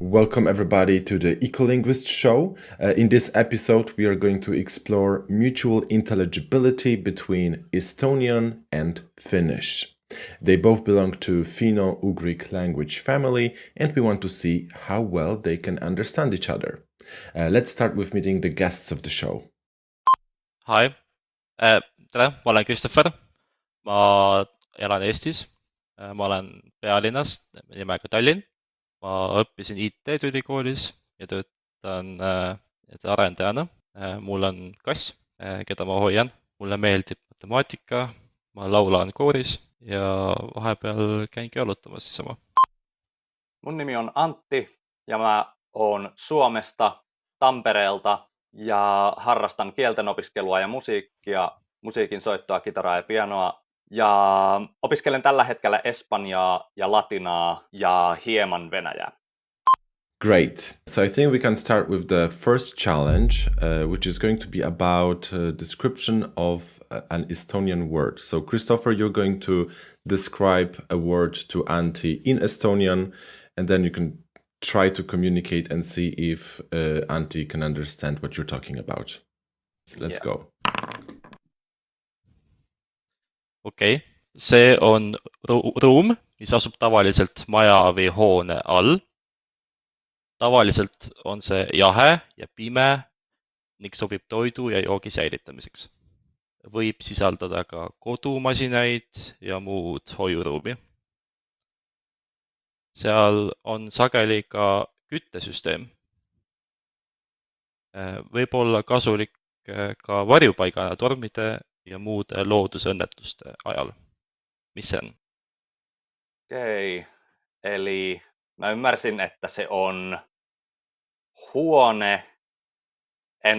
Welcome, everybody, to the Ecolinguist Show. In this episode, we are going to explore mutual intelligibility between Estonian and Finnish. They both belong to Finno-Ugric language family, and we want to see how well they can understand each other. Let's start with meeting the guests of the show. Hi, tere, ma olen Christopher. Ma elan Eestis. Ma olen pealinnast nimega Tallinn. Ma õppisin IT-d ülikoolis ja töötan arendajana. Mul on kass, keda ma hoian. Mulle meeldib matemaatika, ma laulan kooris ja vahepeal käingi jalutamas niisama. Mun nimi on Antti ja mä oon Suomesta, Tampereelta ja harrastan kielten opiskelua ja musiikkia, musiikin soittoa, kitaraa ja pianoa. Ja opiskelen tällä hetkellä espanjaa ja latinaa ja hieman venäjää. Great. So I think we can start with the first challenge, which is going to be about description of an Estonian word. So Christopher, you're going to describe a word to Antti in Estonian, and then you can try to communicate and see if Antti can understand what you're talking about. So let's go. Okei. See on ruum, mis asub tavaliselt maja või hoone all. Tavaliselt on see jahe ja pime ning sobib toidu ja joogi säilitamiseks. Võib sisaldada ka kodumasinaid ja muud hoiuruumi. Seal on sageli ka küttesüsteem. Võib olla kasulik ka varjupaigana tormide ja muude loodusõnnetuste ajal. Mis see on? Okei, eli mä ymmärsin, että se on huone. En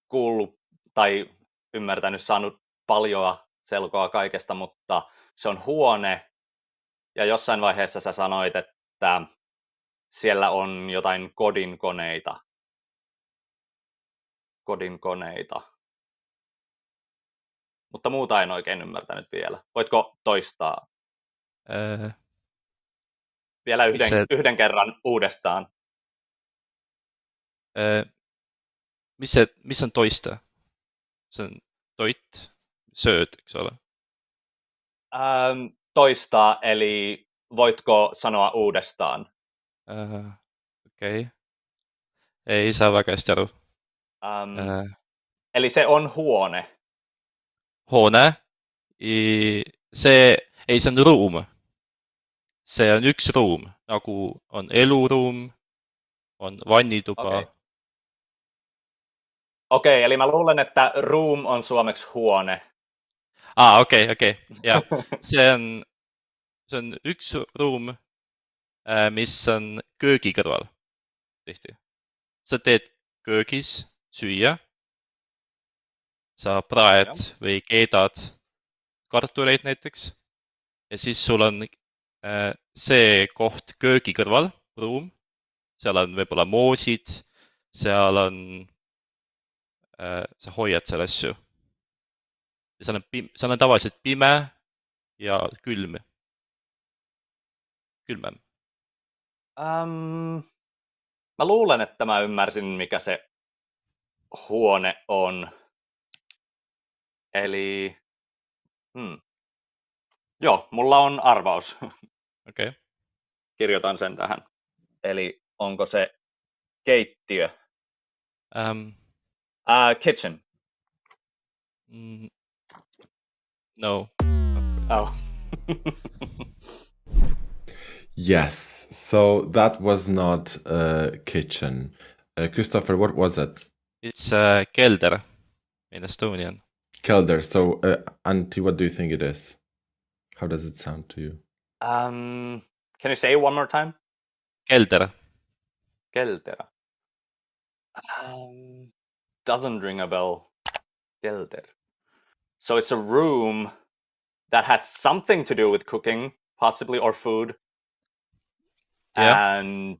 kuullut tai ymmärtänyt, saanut paljoa selkoa kaikesta, mutta se on huone. Ja jossain vaiheessa sä sanoit, että siellä on jotain kodinkoneita. Mutta muuta en oikein ymmärtänyt vielä. Voitko toistaa vielä yhden kerran uudestaan? Mis on toista? See on toit, sööd, eks ole? Toistaa, eli voitko sanoa uudestaan? Okei. Ei saa väga hästi aru. Eli se on huone. Hoone. See on ruum. See on üks ruum, nagu on eluruum, on vannituba. Okei, eli mä luulen, että room on suomeksi huone. Okei. Ja see on üks ruum, mis on köögi kõrval tihti. Sa teed köögis süüa, sa praed või keedad kartuleid näiteks ja siis sul on see koht köögi kõrval, ruum, seal on võib-olla moosid, seal on, sa hoiad seal asju. Ja seal on tavaliselt pime ja külm. Külmem. Mä luulen, että mä ymmärsin, mikä se huone on. Eli joo, mulla on arvaus. Okei. Kirjoitan sen tähän. Eli onko se keittiö? Kitchen. No. Oh. Yes, so that was not a kitchen. Christopher, what was it? It's kelder in Estonian. Kelder. So, Antti, what do you think it is? How does it sound to you? Can you say it one more time? Kelder. Kelder. Doesn't ring a bell. Kelder. So it's a room that has something to do with cooking, possibly, or food. Yeah. And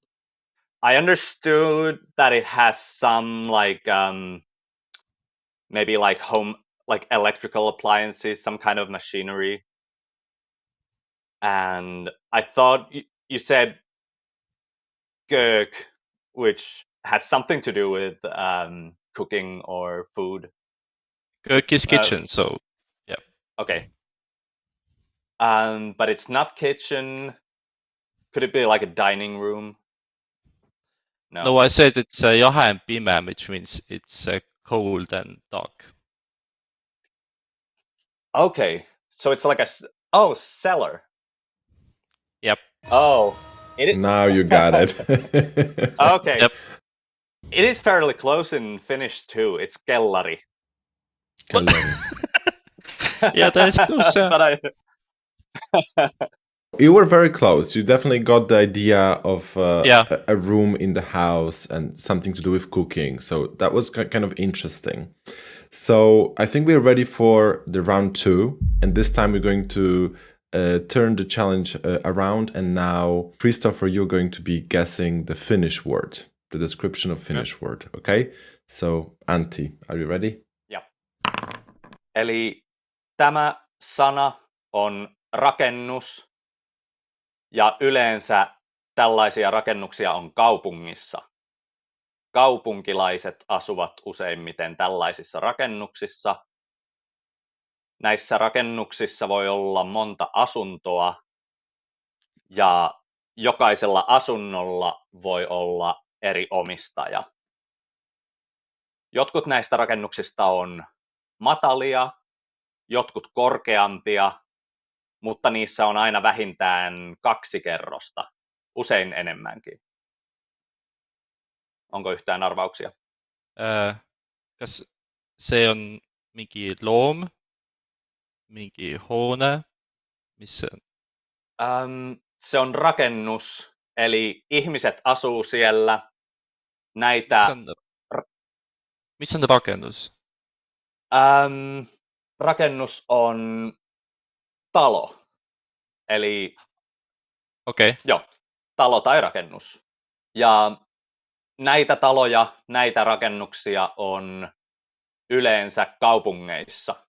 I understood that it has some maybe like home, like electrical appliances, some kind of machinery. And I thought you said kök, which has something to do with cooking or food. Kök is kitchen, so Okay. But it's not kitchen. Could it be like a dining room? no, I said it's jahe and pime, which means it's cold and dark. Okay, so it's like cellar. Yep. Oh, it Now you got it. okay. Yep. It is fairly close in Finnish too. It's kellari. Kellari. Yeah, that is close. But You were very close. You definitely got the idea of Yeah. a room in the house and something to do with cooking. So that was kind of interesting. So I think we're ready for the round 2. And this time we're going to turn the challenge around. And now, Christopher, you're going to be guessing the Finnish word, the description of Finnish word. Okay? So Antti, are you ready? Joo. Eli tämä sana on rakennus, ja yleensä tällaisia rakennuksia on kaupungissa. Kaupunkilaiset asuvat useimmiten tällaisissa rakennuksissa. Näissä rakennuksissa voi olla monta asuntoa, ja jokaisella asunnolla voi olla eri omistaja. Jotkut näistä rakennuksista on matalia, jotkut korkeampia, mutta niissä on aina vähintään 2 kerrosta, usein enemmänkin. Onko yhtään arvauksia? Kas see on mingi loom, mingi hoone, missä? Se on rakennus, eli ihmiset asuu siellä. Näitä Missä on rakennus? Rakennus on talo. Eli Okei. joo, talo tai rakennus. Ja näitä taloja, näitä rakennuksia on yleensä kaupungeissa.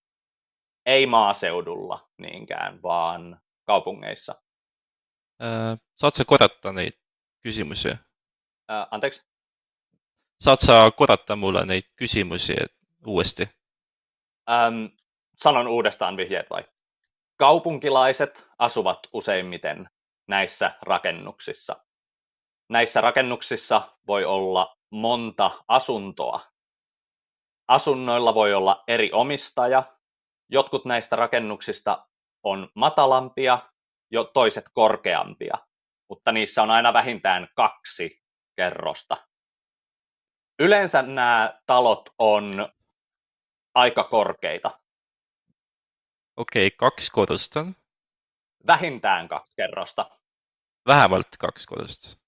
Ei maaseudulla niinkään, vaan kaupungeissa. Saad sa korrata neid küsimusi? Anteeksi? Saad sa korrata mulle neid küsimusi uuesti? Sanon uudestaan vihjeet vai? Kaupunkilaiset asuvat useimmiten näissä rakennuksissa. Näissä rakennuksissa voi olla monta asuntoa. Asunnoilla voi olla eri omistaja. Jotkut näistä rakennuksista on matalampia, toiset korkeampia, mutta niissä on aina vähintään 2 kerrosta. Yleensä nämä talot on aika korkeita. Okei, 2 korrusta on? Vähintään 2 kerrosta. Vähemalt 2 korrusta.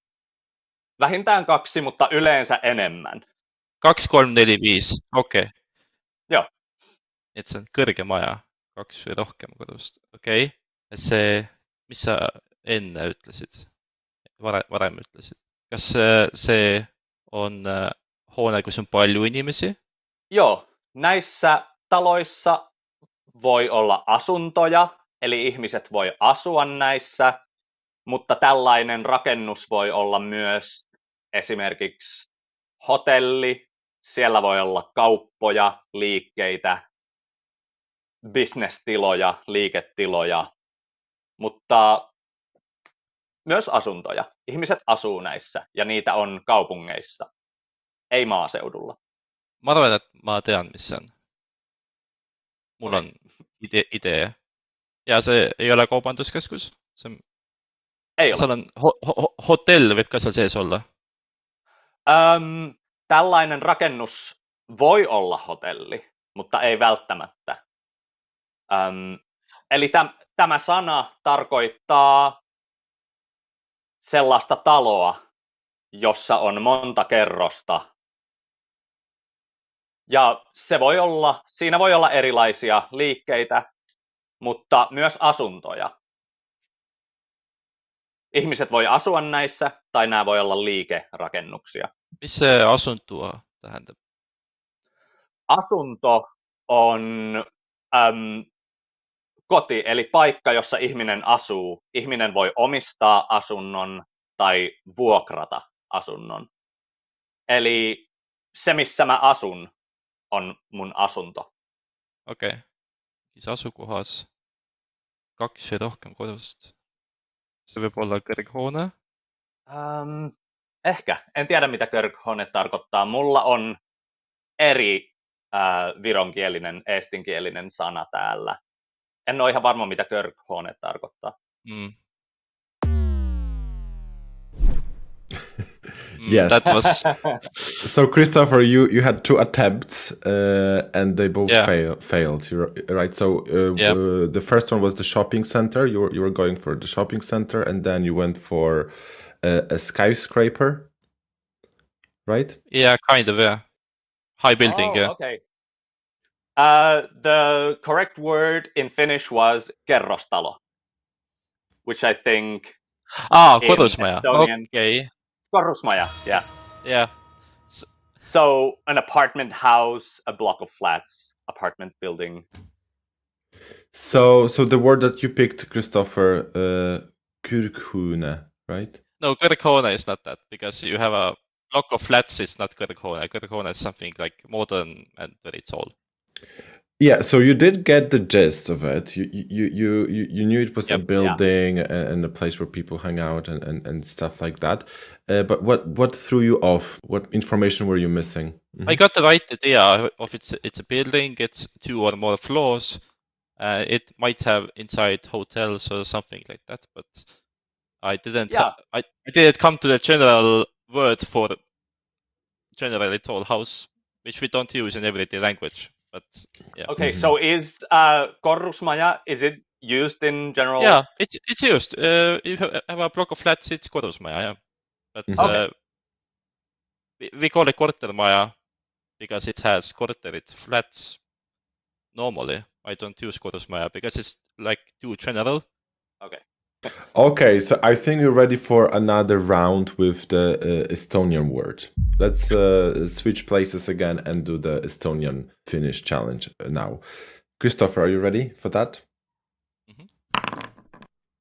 Vähintään 2, mutta yleensä enemmän. 2, 3, 4, 5, okei. Joo. Et see on kõrge maja, 2 või rohkem korrust. Okei. See, mis sa enne ütlesid? Varem ütlesid. Kas see on hoone, kus on palju inimesi? Joo, näissä taloissa voi olla asuntoja, eli ihmiset voi asua näissä, mutta tällainen rakennus voi olla myös esimerkiksi hotelli, siellä voi olla kauppoja, liikkeitä, bisnestiloja, liiketiloja, mutta myös asuntoja. Ihmiset asuu näissä ja niitä on kaupungeissa, ei maaseudulla. Ma arvan, et ma tean, mis see on. Mul on idee. Ja see ei ole kaubanduskeskus. Ei ole. Seal on hotell võib ka seal sees olla. Tällainen rakennus voi olla hotelli, mutta ei välttämättä. Eli tämä sana tarkoittaa sellaista taloa, jossa on monta kerrosta. Ja siinä voi olla erilaisia liikkeitä, mutta myös asuntoja. Ihmiset voi asua näissä, tai nämä voi olla liikerakennuksia. Mis see asunto tähendab? Asunto on koti, eli paikka, jossa ihminen asuu. Ihminen voi omistaa asunnon tai vuokrata asunnon. Eli se, missä mä asun, on mun asunto. okei. Siis asukohas 2 või rohkem kodust. See võib olla kõrghoone. Ehkä. En tiedä, mitä körkhone tarkoittaa. Mulla on eri vironkielinen, eestinkielinen sana täällä. En ole ihan varma, mitä körkhone tarkoittaa. Yes. That was So Christopher, you had 2 attempts, and they both failed. Right. So the first one was the shopping center. You were going for the shopping center, and then you went for a skyscraper. Right. yeah, kind of, yeah. High building, yeah. Okay. The correct word in Finnish was kerrostalo, which I think in Korrusmaja. Estonian- Okay. Korrusmaja, yeah. Yeah. So an apartment house, a block of flats, apartment building. So the word that you picked, Christopher, kyrkhune, right? No, Körkhone is not that, because you have a block of flats, it's not Körkhone. Körkhone is something like modern and very tall. Yeah, so you did get the gist of it. You knew it was a Yep. building and a place where people hang out and stuff like that. But what threw you off? What information were you missing? I got the right idea of it's a building, it's 2 or more floors. It might have inside hotels or something like that, but I didn't. Yeah. I didn't come to the general word for generally tall house, which we don't use in everyday language. But yeah, Okay, so is korrusmaja, is it used in general? yeah, it's used. If you have a block of flats, it's korrusmaja, yeah. But Okay. we call it kortermaja because it has korterit flats. Normally, I don't use korrusmaja because it's like too general. Okay, so I think we're ready for another round with the Estonian word. Let's switch places again and do the Estonian Finnish challenge now. Christopher, are you ready for that?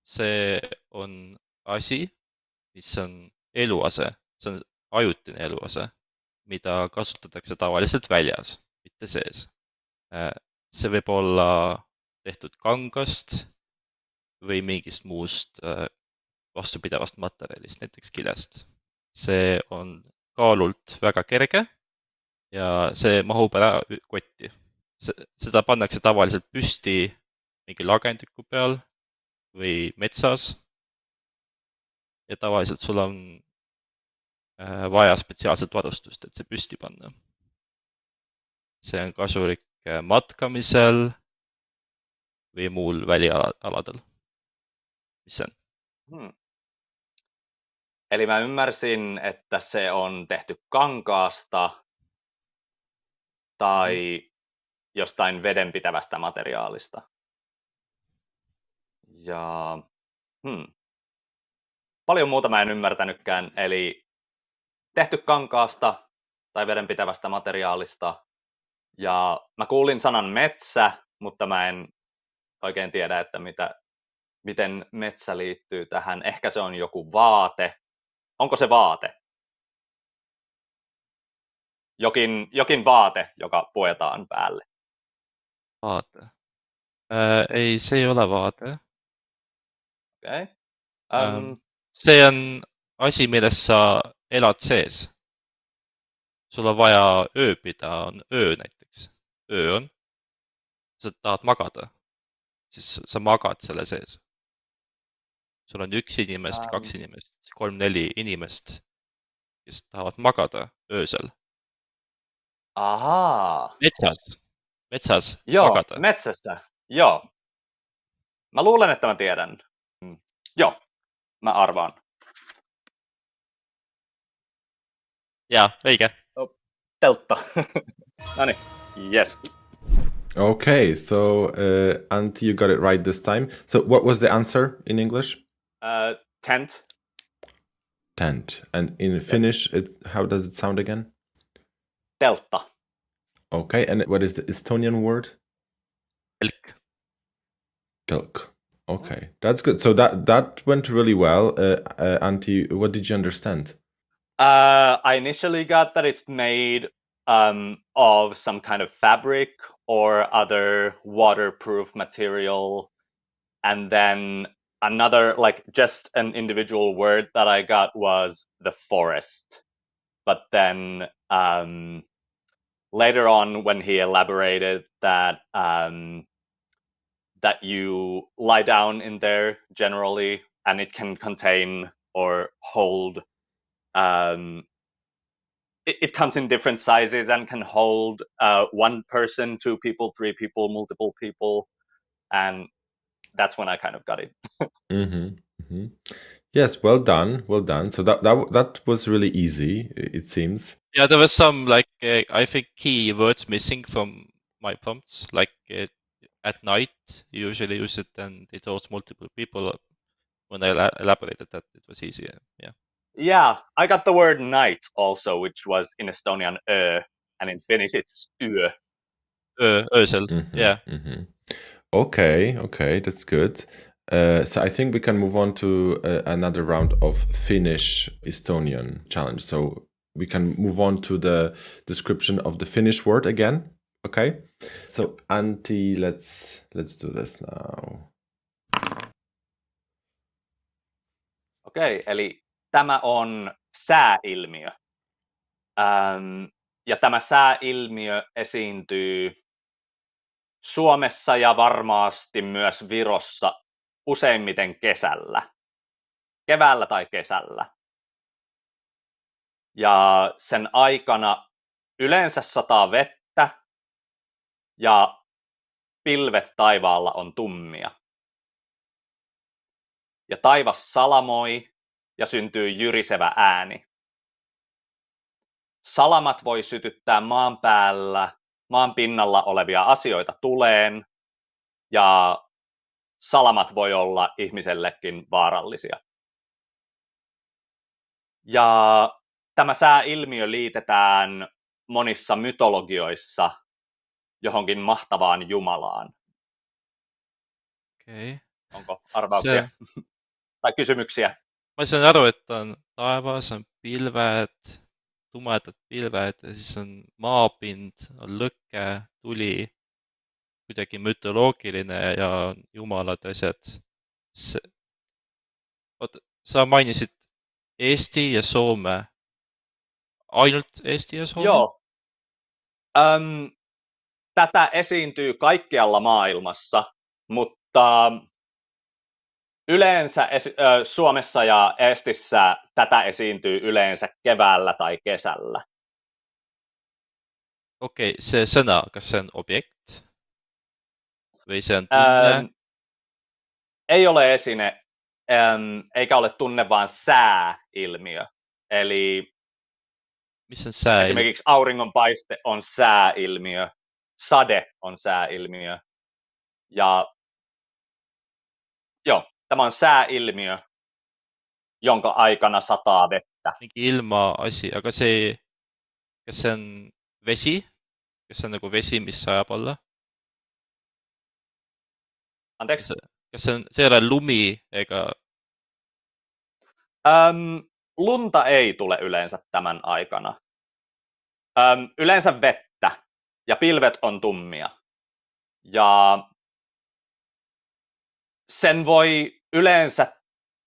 See on asi, mis on eluase, see on ajutine eluase, mida kasutatakse tavaliselt väljas, mitte sees. See võib olla tehtud kangast või mingist muust vastupidavast materjalist, näiteks kilest. See on kaalult väga kerge ja see mahub ära kotti. Seda pannakse tavaliselt püsti mingi lagendiku peal või metsas. Ja tavaliselt sul on vaja spetsiaalset varustust, et see püsti panna. See on kasulik matkamisel või muul välialadel. Mis see on? Eli mä ymmärsin, että se on tehty kankaasta tai jostain vedenpitävästä materiaalista. Ja paljon muuta mä en ymmärtänytkään, eli tehty kankaasta tai vedenpitävästä materiaalista. Ja mä kuulin sanan metsä, mutta mä en oikein tiedä, että miten metsä liittyy tähän. Ehkä se on joku vaate. Onko se vaate? Jokin vaate, joka puetaan päälle. Vaate. Ei, see ei ole vaate. Okay. See on asi, milles sa elad sees. Sul on vaja ööbida, on öö näiteks. Öö on. Sa tahad magada. Siis sa magad selle sees. Sul on 1 inimest, 2 inimest, 3-4 inimest, kes tahavad magada öösel. Ahaa. Metsas Joo, magada. metsässä. Joo. Mä luulen, että mä tiedän. Joo, mä arvaan. Jaa, õige. Teltta. Noniin, yes. Okay, so Antti, you got it right this time. So what was the answer in English? Tent. Tent. And in Finnish, how does it sound again? Teltta. Okay, and what is the Estonian word? Telk. Telk. Okay, that's good. So that went really well. Antti, what did you understand? I initially got that it's made of some kind of fabric or other waterproof material. And then another, like just an individual word that I got was the forest. But then later on, when he elaborated that that you lie down in there generally, and it can contain or hold. It comes in different sizes and can hold one person, two people, three people, multiple people, and that's when I kind of got it. Yes, well done, well done. So that was really easy, it seems. Yeah, there was some like I think key words missing from my prompts. Like at night, you usually use it, and it holds multiple people. When I elaborated that, it was easier. Yeah. Yeah, I got the word night also, which was in Estonian and in Finnish it's yö. Ösel. Yeah. Okay, that's good. So I think we can move on to another round of Finnish Estonian challenge. So we can move on to the description of the Finnish word again. Okay. So Antti, let's do this now. Okei, eli tämä on sääilmiö. Ja tämä sääilmiö esiintyy Suomessa ja varmasti myös Virossa useimmiten kesällä. Keväällä tai kesällä. Ja sen aikana yleensä sataa vettä ja pilvet taivaalla on tummia. Ja taivas salamoi ja syntyy jyrisevä ääni. Salamat voi sytyttää maan pinnalla olevia asioita tuleen, ja salamat voi olla ihmisellekin vaarallisia. Ja tämä sääilmiö liitetään monissa mytologioissa johonkin mahtavaan jumalaan. Okei. Onko arvauksia tai kysymyksiä? Ma saan aru, et on taevas, on pilved, tumedad pilved ja siis on maapind, on lõke, tuli, kuidagi mütoloogiline ja jumalad ja asjad. Oota, sa mainisid Eesti ja Soome. Ainult Eesti ja Soome? Joo. Tätä esiintyy kaikkialla maailmassa, mutta yleensä Suomessa ja Eestissä tätä esiintyy yleensä keväällä tai kesällä. Okei, see sõna, kas see on objekt? Või see on tunne? Ei ole esine, eikä ole tunne, vaan sääilmiö. Eli Mis on sää? esimerkiksi auringonpaiste on sääilmiö, sade on sääilmiö. Ja joo, tämä on sääilmiö, jonka aikana sataa vettä. Mingi ilmaasi, aga see, kas see on vesi? Kas see on nagu vesi, mis sajab alla? Anteeksi? Kas se ei ole lumi eikä... Lunta ei tule yleensä tämän aikana. Yleensä vettä ja pilvet on tummia. Ja sen voi yleensä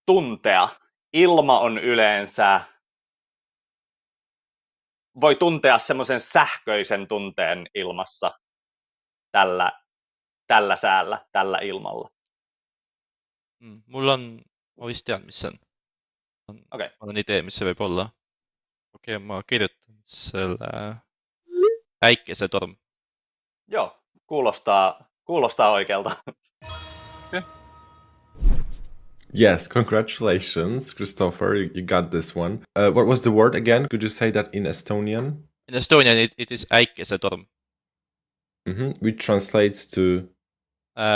tuntea. Ilma on yleensä, voi tuntea semmoisen sähköisen tunteen ilmassa tällä säällä, tällä ilmalla. Mul on, ma vist tean, mis see on. Okay. Mul on idee, mis see võib olla. Okei, ma kirjutan selle päikesetorm. Joo, kuulostaa oikealta. Okay. Yes, congratulations, Christopher. You got this one. What was the word again? Could you say that in Estonian? In Estonian, it is päikesetorm. Which translates to?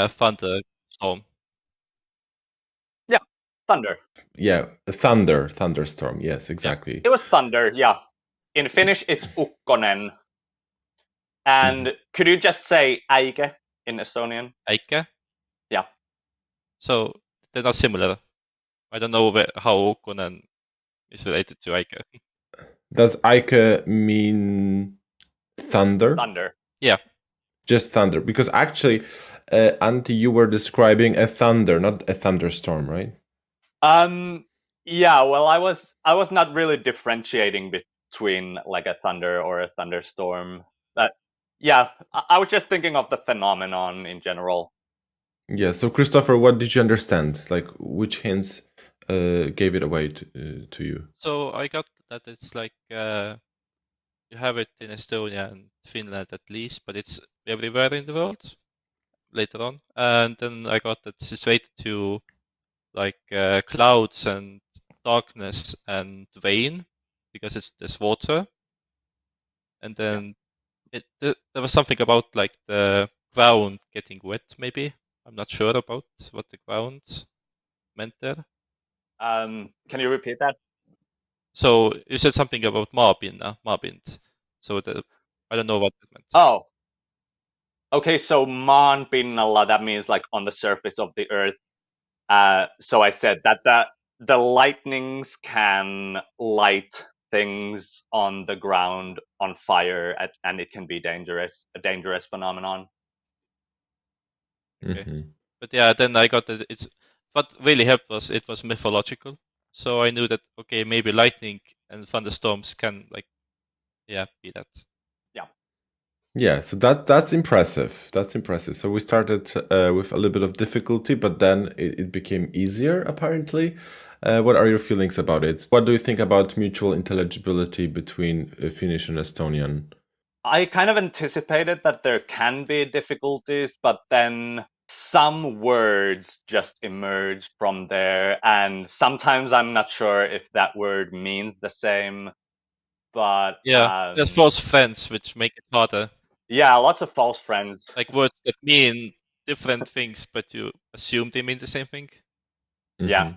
Thunderstorm. Yeah, thunder. Yeah, thunderstorm. Yes, exactly. It was thunder, yeah. In Finnish, it's ukkonen. And could you just say äike in Estonian? Äike? Yeah. So they're not similar. I don't know how ukkonen is related to äike. Does Eike mean thunder? Thunder. Yeah. Just thunder. Because actually, Antti, you were describing a thunder, not a thunderstorm, right? Yeah, well, I was not really differentiating between like a thunder or a thunderstorm. But yeah, I was just thinking of the phenomenon in general. Yeah. So, Christopher, what did you understand? Like, which hints gave it away to you? So I got that it's like you have it in Estonia and Finland at least, but it's everywhere in the world later on. And then I got that this is related to like clouds and darkness and rain because there's water. And then there was something about like the ground getting wet, maybe. I'm not sure about what the ground meant there. Can you repeat that? So you said something about maapind. So I don't know what that meant. Oh, okay. So maan pinnalla, that means like on the surface of the earth. So I said that the lightnings can light things on the ground on fire, and it can be a dangerous phenomenon. Okay. Mhm. But yeah, then I got that it's what really helped was it was mythological. So I knew that okay, maybe lightning and thunderstorms can like be that. Yeah, so that's impressive. That's impressive. So we started with a little bit of difficulty, but then it became easier, apparently. What are your feelings about it? What do you think about mutual intelligibility between Finnish and Estonian? I kind of anticipated that there can be difficulties, but then some words just emerge from there, and sometimes I'm not sure if that word means the same, but Yeah, there's false friends which make it harder. yeah, lots of false friends. Like words that mean different things, but you assume they mean the same thing. Yeah.